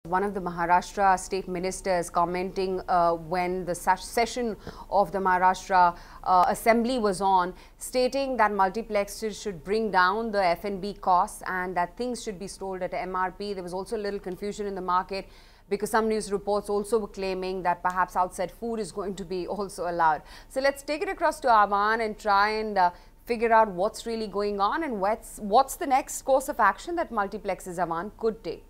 One of the Maharashtra state ministers commenting when the session of the Maharashtra assembly was on, stating that multiplexes should bring down the F&B costs and that things should be sold at MRP. There was also a little confusion in the market because some news reports also were claiming that perhaps outside food is going to be also allowed. So let's take it across to Aman and try and figure out what's really going on and what's the next course of action that multiplexes, Aman, could take.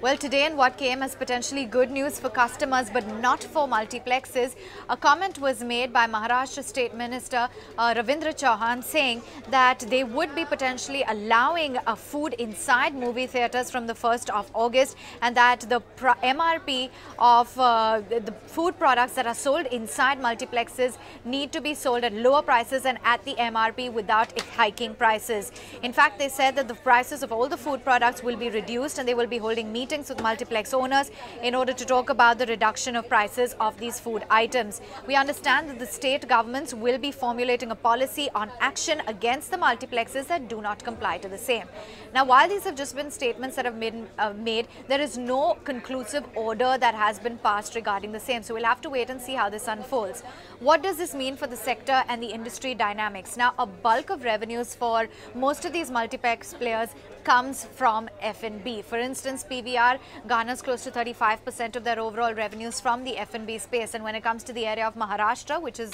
Well, today in what came as potentially good news for customers but not for multiplexes, a comment was made by Maharashtra State Minister Ravindra Chauhan saying that they would be potentially allowing food inside movie theatres from the 1st of August and that the MRP of the food products that are sold inside multiplexes need to be sold at lower prices and at the MRP without hiking prices. In fact, they said that the prices of all the food products will be reduced and they will be holding meetings with multiplex owners in order to talk about the reduction of prices of these food items. We understand that the state governments will be formulating a policy on action against the multiplexes that do not comply to the same. Now, while these have just been statements that have been made, there is no conclusive order that has been passed regarding the same. So we'll have to wait and see how this unfolds. What does this mean for the sector and the industry dynamics? Now, a bulk of revenues for most of these multiplex players comes from F&B. For instance, PVR garners close to 35% of their overall revenues from the F&B space. And when it comes to the area of Maharashtra, which is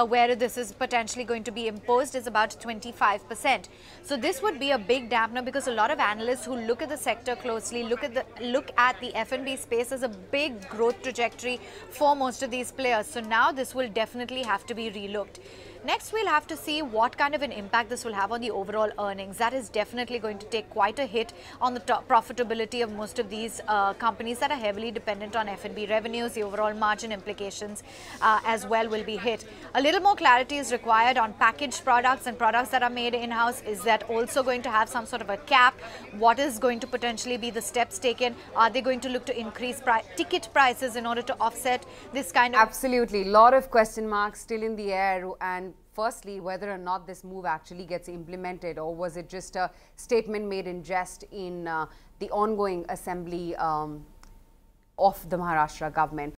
where this is potentially going to be imposed, is about 25%. So this would be a big dampener because a lot of analysts who look at the sector closely look at the F&B space as a big growth trajectory for most of these players. So now this will definitely have to be relooked. Next, we'll have to see what kind of an impact this will have on the overall earnings. That is definitely going to take quite a hit on the profitability of most of these companies that are heavily dependent on F&B revenues. The overall margin implications as well will be hit. A little more clarity is required on packaged products and products that are made in-house. Is that also going to have some sort of a cap? What is going to potentially be the steps taken? Are they going to look to increase ticket prices in order to offset this kind of... Absolutely. A lot of question marks still in the air, and firstly, whether or not this move actually gets implemented, or was it just a statement made in jest in the ongoing assembly of the Maharashtra government.